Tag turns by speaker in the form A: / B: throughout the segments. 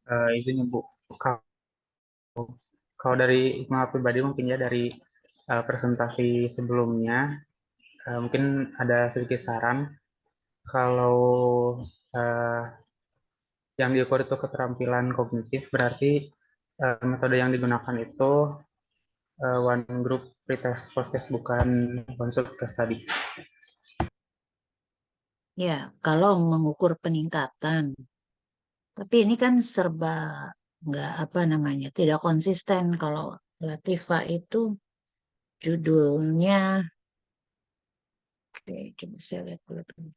A: Izin Ibu, kalau kalau dari Iqmal pribadi mungkin ya dari presentasi sebelumnya, mungkin ada sedikit saran kalau eh, yang diukur itu keterampilan kognitif, berarti metode yang digunakan itu one group pretest post test, bukan one shot case study.
B: Ya, kalau mengukur peningkatan. Tapi ini kan serba nggak apa namanya, tidak konsisten. Kalau Latifa itu judulnya, oke, coba saya lihat dulu.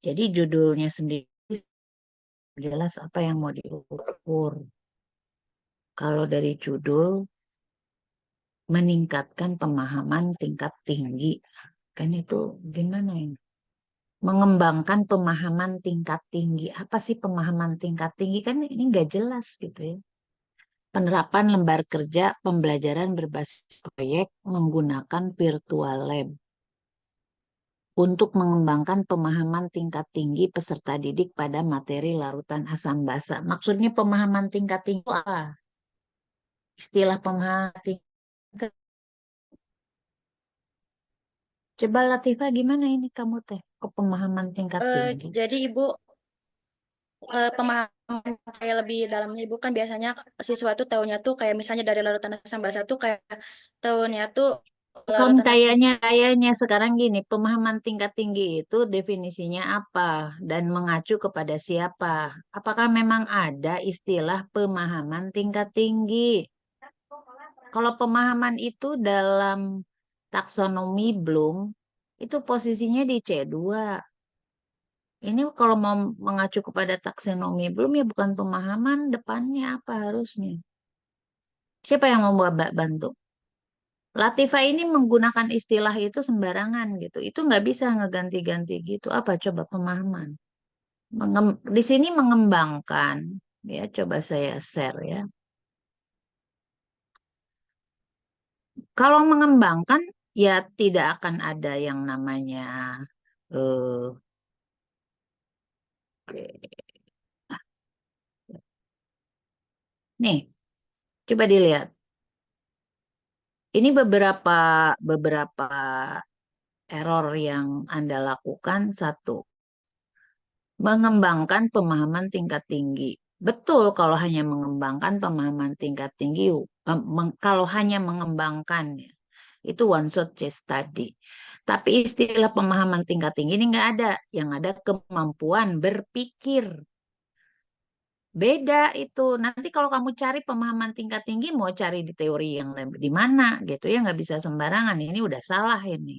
B: Jadi judulnya sendiri jelas apa yang mau diukur. Kalau dari judul, meningkatkan pemahaman tingkat tinggi. Kan itu gimana ini? Mengembangkan pemahaman tingkat tinggi. Apa sih pemahaman tingkat tinggi? Kan ini nggak jelas gitu ya. Penerapan lembar kerja pembelajaran berbasis proyek menggunakan virtual lab untuk mengembangkan pemahaman tingkat tinggi peserta didik pada materi larutan asam basa. Maksudnya pemahaman tingkat tinggi itu apa? Istilah pemahaman tingkat. Coba Latifah gimana ini kamu teh? Ke pemahaman tingkat tinggi.
C: Jadi Ibu, pemahaman kayak lebih dalamnya Ibu kan biasanya siswa tuh tahunya tuh kayak misalnya dari larutan asam basa tuh kayak tahunya tuh
B: Bukan
C: larutan asam.
B: kayaknya sekarang gini, pemahaman tingkat tinggi itu definisinya apa dan mengacu kepada siapa? Apakah memang ada istilah pemahaman tingkat tinggi? Kalau pemahaman itu dalam taksonomi Bloom, itu posisinya di C2. Ini kalau mau mengacu kepada taksonomi Bloom ya bukan pemahaman, depannya apa harusnya? Siapa yang mau bantu? Latifah ini menggunakan istilah itu sembarangan gitu. Itu nggak bisa ngeganti-ganti gitu. Apa coba pemahaman? Di sini mengembangkan, ya coba saya share ya. Kalau mengembangkan, ya tidak akan ada yang namanya eh, nih, coba dilihat. Ini beberapa beberapa error yang Anda lakukan. Satu, mengembangkan pemahaman tingkat tinggi. Betul kalau hanya mengembangkan pemahaman tingkat tinggi, kalau hanya mengembangkan ya, itu one shot case study. Tapi istilah pemahaman tingkat tinggi ini nggak ada. Yang ada kemampuan berpikir. Beda itu. Nanti kalau kamu cari pemahaman tingkat tinggi, mau cari di teori yang di mana gitu ya, nggak bisa sembarangan. Ini udah salah ini.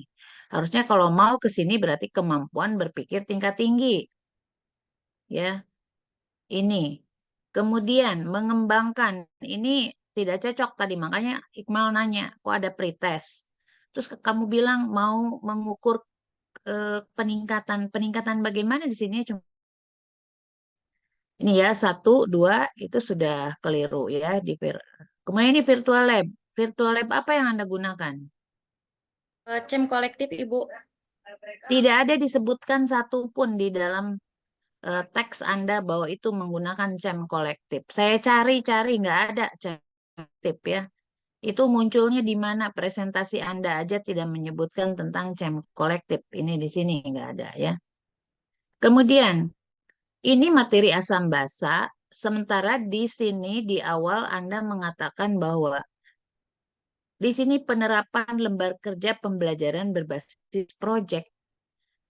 B: Harusnya kalau mau ke sini berarti kemampuan berpikir tingkat tinggi. Ya, ini. Kemudian mengembangkan. Ini tidak cocok tadi. Makanya Iqmal nanya, kok ada pretest? Terus kamu bilang mau mengukur peningkatan. Peningkatan bagaimana di sini? Cuma ini ya, satu, dua, itu sudah keliru ya. Kemudian ini virtual lab. Virtual lab apa yang Anda gunakan?
C: CEM kolektif Ibu.
B: Tidak ada disebutkan satupun di dalam teks Anda bahwa itu menggunakan CEM kolektif. Saya cari-cari nggak ada CEM kolektif ya. Itu munculnya di mana presentasi Anda aja tidak menyebutkan tentang CEM kolektif. Ini di sini nggak ada ya. Kemudian ini materi asam basa, sementara di sini di awal Anda mengatakan bahwa di sini penerapan lembar kerja pembelajaran berbasis proyek.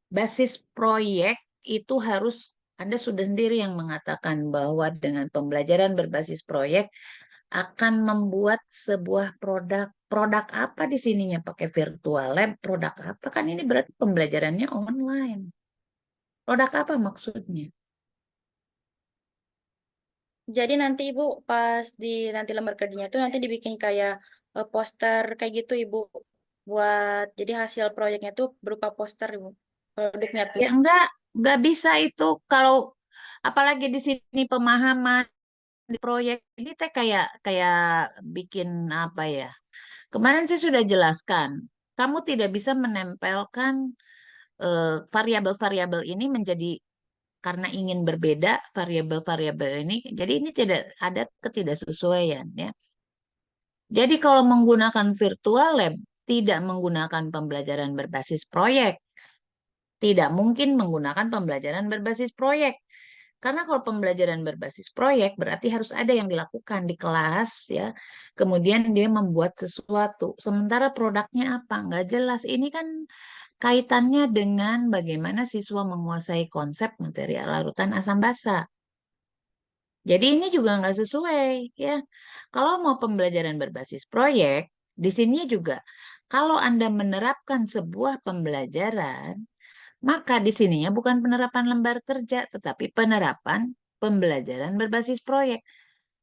B: Basis proyek itu harus Anda sudah sendiri yang mengatakan bahwa dengan pembelajaran berbasis proyek akan membuat sebuah produk. Produk apa di sininya pakai virtual lab? Produk apa? Kan ini berarti pembelajarannya online. Produk apa maksudnya?
C: Jadi nanti Ibu pas di nanti lembar kerjanya tuh nanti dibikin kayak poster kayak gitu Ibu buat jadi hasil proyeknya tuh berupa poster Ibu. Produknya tuh.
B: Ya enggak bisa itu kalau apalagi di sini pemahaman di proyek ini teh kayak kayak bikin apa ya? Kemarin saya sudah jelaskan, kamu tidak bisa menempelkan variabel-variabel ini menjadi karena ingin berbeda variabel-variabel ini, jadi ini tidak ada ketidaksesuaian ya. Jadi kalau menggunakan virtual lab, tidak menggunakan pembelajaran berbasis proyek, tidak mungkin menggunakan pembelajaran berbasis proyek. Karena kalau pembelajaran berbasis proyek berarti harus ada yang dilakukan di kelas ya. Kemudian dia membuat sesuatu. Sementara produknya apa? Nggak jelas. Ini kan kaitannya dengan bagaimana siswa menguasai konsep material larutan asam basa. Jadi ini juga nggak sesuai ya. Kalau mau pembelajaran berbasis proyek, di sini juga kalau Anda menerapkan sebuah pembelajaran, maka di sininya bukan penerapan lembar kerja, tetapi penerapan pembelajaran berbasis proyek.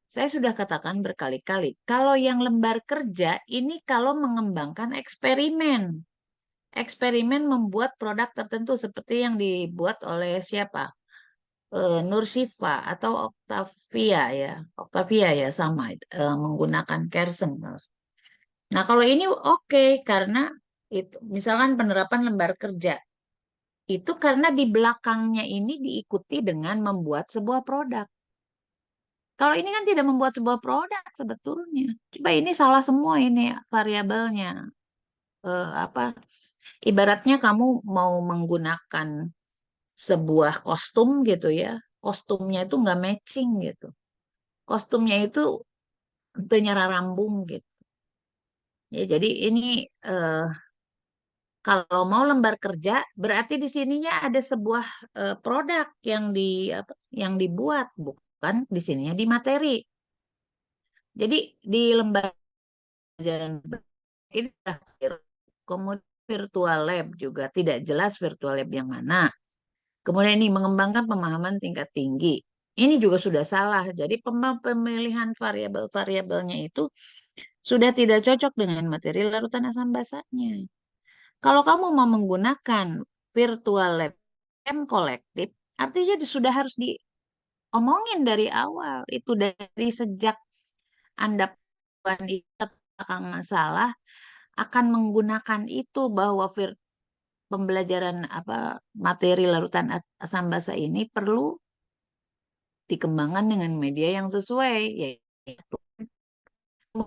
B: Saya sudah katakan berkali-kali, kalau yang lembar kerja ini kalau mengembangkan eksperimen. Eksperimen membuat produk tertentu seperti yang dibuat oleh siapa? Nursifa atau Octavia ya. Octavia ya sama menggunakan Kersen. Nah, kalau ini oke karena itu misalkan penerapan lembar kerja itu karena di belakangnya ini diikuti dengan membuat sebuah produk. Kalau ini kan tidak membuat sebuah produk sebetulnya. Coba ini salah semua ini variabelnya. Apa? Ibaratnya kamu mau menggunakan sebuah kostum gitu ya. Kostumnya itu nggak matching gitu. Kostumnya itu ternyata rambung gitu. Ya, jadi ini eh, kalau mau lembar kerja, berarti di sininya ada sebuah produk yang yang dibuat, bukan di sininya di materi. Jadi di lembar pelajaran ini kemudian virtual lab juga tidak jelas virtual lab yang mana. Kemudian ini mengembangkan pemahaman tingkat tinggi. Ini juga sudah salah. Jadi pemilihan variabel-variabelnya itu sudah tidak cocok dengan materi larutan asam basanya. Kalau kamu mau menggunakan virtual lab M kolektif, artinya sudah harus diomongin dari awal. Itu dari sejak Anda akan masalah akan menggunakan itu bahwa pembelajaran apa materi larutan asam basa ini perlu dikembangkan dengan media yang sesuai, yaitu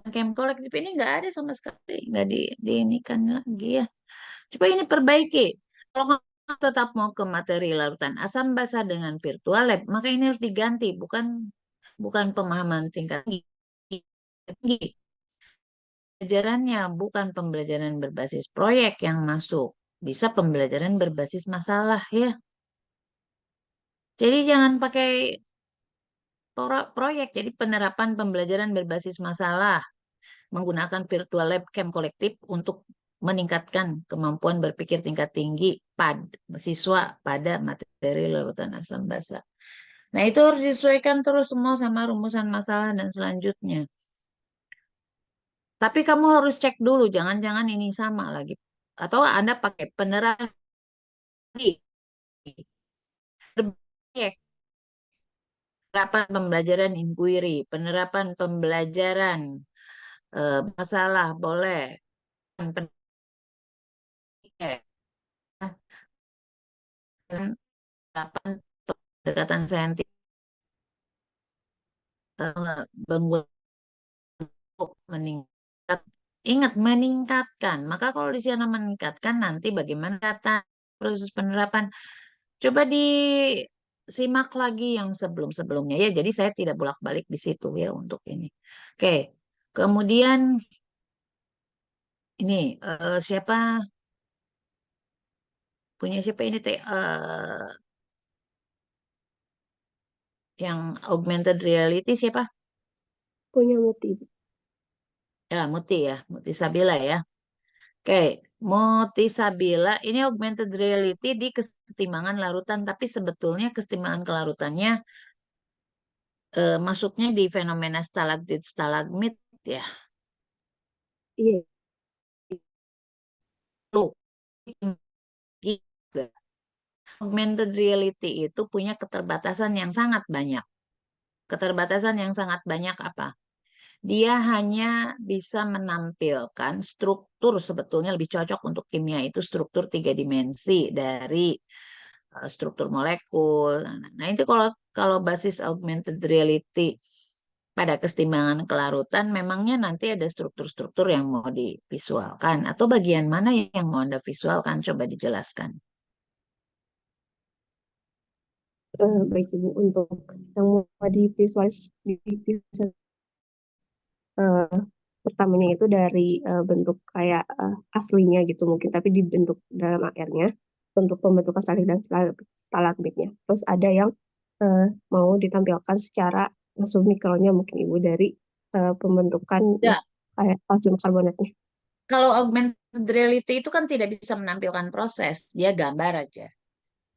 B: camp kolektif ini nggak ada sama sekali, nggak diinikan lagi ya. Coba ini perbaiki. Kalau kamu tetap mau ke materi larutan asam basa dengan virtual lab, maka ini harus diganti, bukan bukan pemahaman tingkat tinggi. Pembelajarannya bukan pembelajaran berbasis proyek yang masuk, bisa pembelajaran berbasis masalah ya. Jadi jangan pakai proyek, jadi penerapan pembelajaran berbasis masalah menggunakan virtual lab camp kolektif untuk meningkatkan kemampuan berpikir tingkat tinggi pada siswa pada materi larutan asam basa. Nah, itu harus disesuaikan terus semua sama rumusan masalah dan selanjutnya. Tapi kamu harus cek dulu, jangan-jangan ini sama lagi. Atau Anda pakai penerapan penerapan pembelajaran inquiry, penerapan pembelajaran masalah boleh, penerapan pendekatan saintis meningkat. Ingat meningkatkan. Maka kalau di sana meningkatkan nanti bagaimana kata proses penerapan. Coba disimak lagi yang sebelum-sebelumnya ya. Jadi saya tidak bolak-balik di situ ya untuk ini. Oke. Kemudian ini siapa punya siapa ini teh yang augmented reality siapa?
D: Punya Muti.
B: Ya, Muti ya, Muti Sabila ya. Oke, Muti Sabila ini augmented reality di kesetimbangan larutan, tapi sebetulnya kesetimbangan kelarutannya masuknya di fenomena stalaktit stalagmit ya.
D: Iya.
B: Tuh, juga. Augmented reality itu punya keterbatasan yang sangat banyak. Keterbatasan yang sangat banyak apa? Dia hanya bisa menampilkan struktur sebetulnya lebih cocok untuk kimia itu struktur 3 dimensi dari struktur molekul. Nah, itu kalau basis augmented reality pada kesetimbangan kelarutan, memangnya nanti ada struktur-struktur yang mau divisualkan atau bagian mana yang mau Anda visualkan? Coba dijelaskan.
D: Baik Ibu, untuk yang mau eh, pertamanya itu dari bentuk kayak aslinya gitu mungkin, tapi dibentuk dalam airnya untuk pembentukan stalak dan stalagmitnya. Terus ada yang eh, mau ditampilkan secara langsung mikronya mungkin Ibu dari pembentukan ya
B: Ya,
D: kayak kalsium karbonatnya.
B: kalau augmented reality itu kan tidak bisa menampilkan proses, dia gambar aja.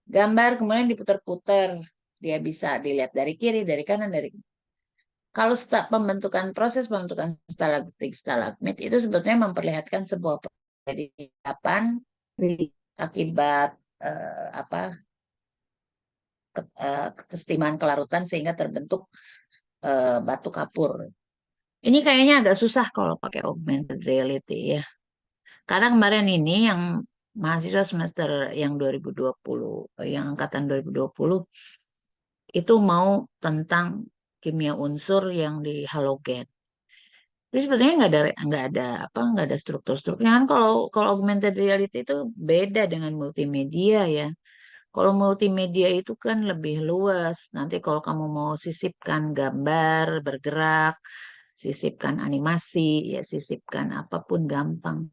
B: Gambar kemudian diputar-putar, dia bisa dilihat dari kiri, dari kanan, dari kalau pembentukan proses pembentukan stalaktit stalagmit itu sebetulnya memperlihatkan sebuah jadi kapan akibat apa kesetimbangan kelarutan sehingga terbentuk batu kapur. Ini kayaknya agak susah kalau pakai augmented reality ya. Karena kemarin ini yang mahasiswa semester yang 2020, yang angkatan 2020 itu mau tentang kimia unsur yang di halogen. Jadi sebetulnya nggak ada struktur-strukturnya kan kalau augmented reality itu beda dengan multimedia ya. Kalau multimedia itu kan lebih luas. Nanti kalau kamu mau sisipkan gambar bergerak, sisipkan animasi, ya sisipkan apapun gampang.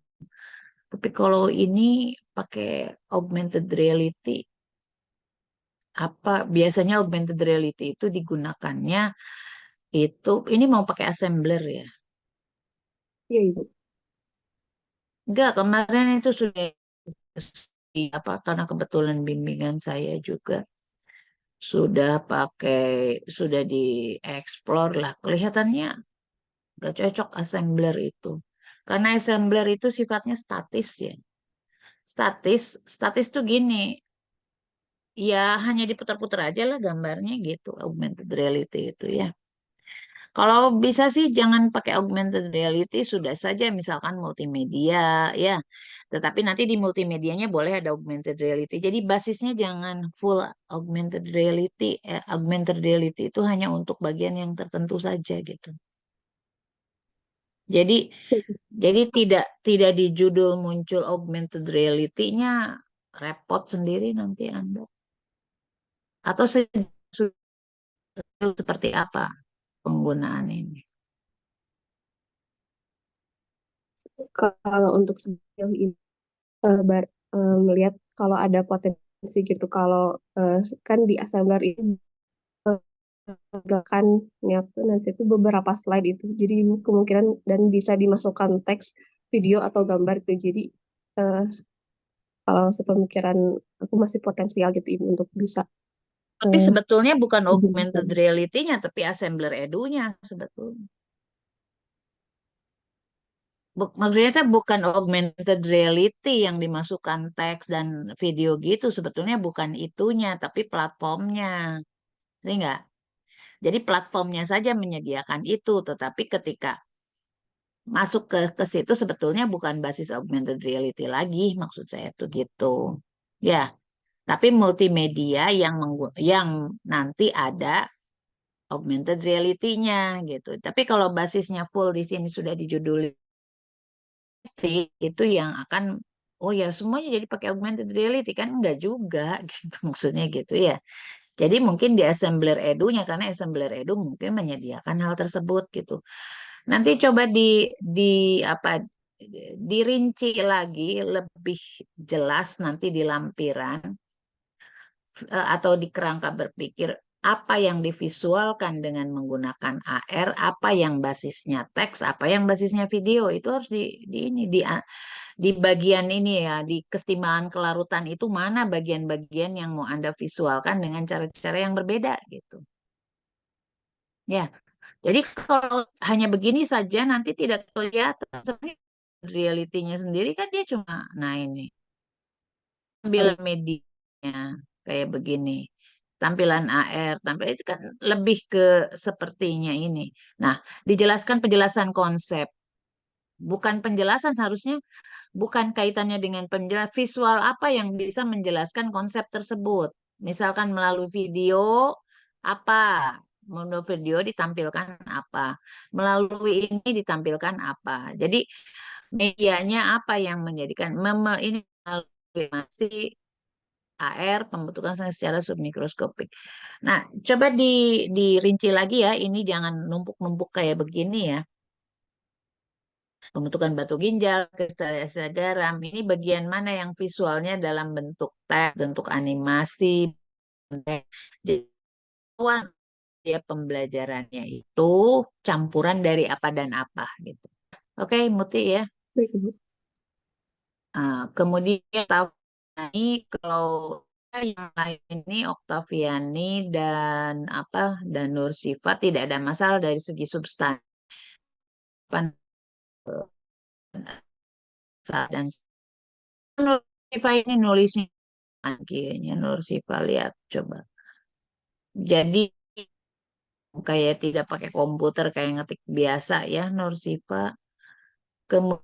B: Tapi kalau ini pakai augmented reality, apa biasanya augmented reality itu digunakannya itu ini mau pakai assembler ya?
D: Iya Ibu.
B: Enggak, kemarin itu sudah apa karena kebetulan bimbingan saya juga sudah sudah dieksplor lah kelihatannya nggak cocok assembler itu karena assembler itu sifatnya statis ya statis tuh gini ya hanya diputar-putar aja lah gambarnya gitu augmented reality itu ya. Kalau bisa sih jangan pakai augmented reality, sudah saja misalkan multimedia ya. Tetapi nanti di multimedianya boleh ada augmented reality. Jadi basisnya jangan full augmented reality. Augmented reality itu hanya untuk bagian yang tertentu saja gitu. Jadi jadi tidak di judul muncul augmented reality-nya repot sendiri nanti Anda. Atau seperti apa penggunaan ini?
D: Kalau untuk sejauh ini melihat kalau ada potensi gitu, kalau kan di assembler itu kan nyatu nanti itu beberapa slide itu, jadi kemungkinan dan bisa dimasukkan teks, video atau gambar itu. Jadi eh, kalau sepemikiran aku masih potensial gitu Ibu untuk bisa
B: Tapi
D: eh,
B: sebetulnya bukan
D: digunakan.
B: augmented reality-nya, tapi assembler edu-nya sebetulnya. Maksudnya itu bukan augmented reality yang dimasukkan teks dan video gitu. Sebetulnya bukan itunya, tapi platformnya. Ngerti nggak? Jadi platformnya saja menyediakan itu, tetapi ketika masuk ke situ sebetulnya bukan basis augmented reality lagi, maksud saya tuh gitu. Ya, tapi multimedia yang nanti ada augmented reality-nya gitu. Tapi kalau basisnya full di sini sudah dijuduli itu yang akan oh ya semuanya jadi pakai augmented reality kan enggak juga gitu maksudnya gitu ya. Jadi mungkin di assembler edu-nya karena assembler edu mungkin menyediakan hal tersebut gitu. Nanti coba di apa dirinci lagi lebih jelas nanti di lampiran atau di kerangka berpikir apa yang divisualkan dengan menggunakan AR, apa yang basisnya teks, apa yang basisnya video itu harus di bagian ini ya di kesetimbangan kelarutan itu mana bagian-bagian yang mau Anda visualkan dengan cara-cara yang berbeda gitu. Ya, jadi kalau hanya begini saja nanti tidak kelihatan sebenarnya realitinya sendiri kan dia cuma nah ini tampilan
D: Baik.
B: medianya kayak begini. Tampilan AR, tampil itu kan lebih ke sepertinya ini. Nah, dijelaskan penjelasan konsep. bukan penjelasan, harusnya bukan kaitannya dengan penjelas visual apa yang bisa menjelaskan konsep tersebut. Misalkan melalui video apa, melalui video ditampilkan apa, melalui ini ditampilkan apa. Jadi medianya apa yang menjadikan ini melalui animasi AR pembentukan secara submikroskopik. Nah, coba dirinci lagi ya. Ini jangan numpuk-numpuk kayak begini ya. Pembentukan batu ginjal, kristalisa garam. Ini bagian mana yang visualnya dalam bentuk teks, bentuk animasi. Jadi, dia pembelajarannya itu campuran dari apa dan apa gitu. Oke, Muti ya.
D: Baik, Ibu.
B: Kemudian tahu ini kalau yang lain ini Oktaviani dan Nursifa tidak ada masalah dari segi substansi dan Nursifa ini nulisnya kayaknya Nursifa lihat coba. Jadi kayak tidak pakai komputer kayak ngetik biasa ya Nursifa. Kemudian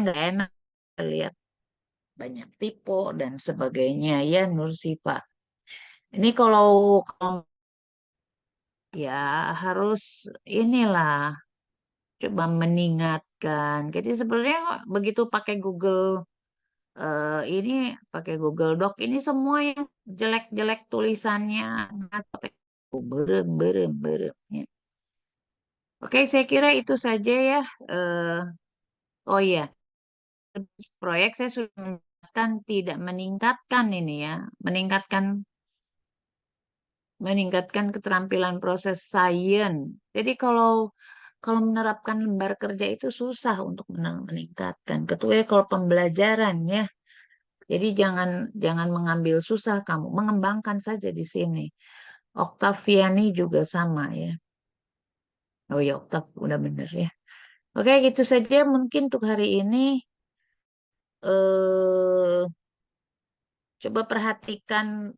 B: nggak enak lihat banyak tipe dan sebagainya ya Nursifa. Ini kalau ya harus inilah coba mengingatkan. Jadi sebenarnya begitu pakai Google ini pakai Google Doc ini semua yang jelek-jelek tulisannya berem berem berem ya. Oke, saya kira itu saja ya. Oh iya, proyek saya sudah menjelaskan tidak meningkatkan ini ya, meningkatkan keterampilan proses sains. Jadi kalau kalau menerapkan lembar kerja itu susah untuk meningkatkan. Kecuali kalau pembelajaran ya. Jadi jangan mengambil susah kamu, mengembangkan saja di sini. Oktaviani juga sama ya. Oh ya, Oktav udah bener ya. Oke, gitu saja mungkin untuk hari ini. Eh, coba perhatikan.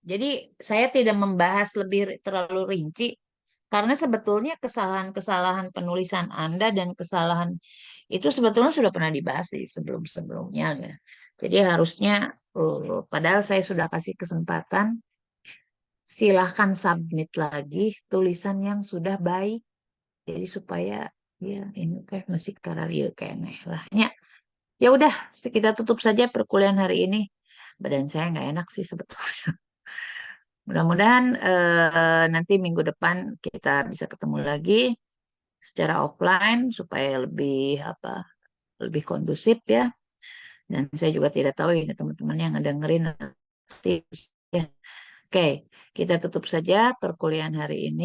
B: Jadi saya tidak membahas lebih terlalu rinci karena sebetulnya kesalahan-kesalahan penulisan Anda dan kesalahan itu sebetulnya sudah pernah dibahas di sebelum-sebelumnya ya. Jadi harusnya padahal saya sudah kasih kesempatan silahkan submit lagi tulisan yang sudah baik. Jadi supaya ya ini kayak masih karario kayaknya lah. Ya, ya udah kita tutup saja perkuliahan hari ini. Badan saya nggak enak sih sebetulnya. Mudah-mudahan nanti minggu depan kita bisa ketemu lagi secara offline supaya lebih kondusif ya. Dan saya juga tidak tahu ini teman-teman yang dengerin nanti. Ya. Oke, kita tutup saja perkuliahan hari ini.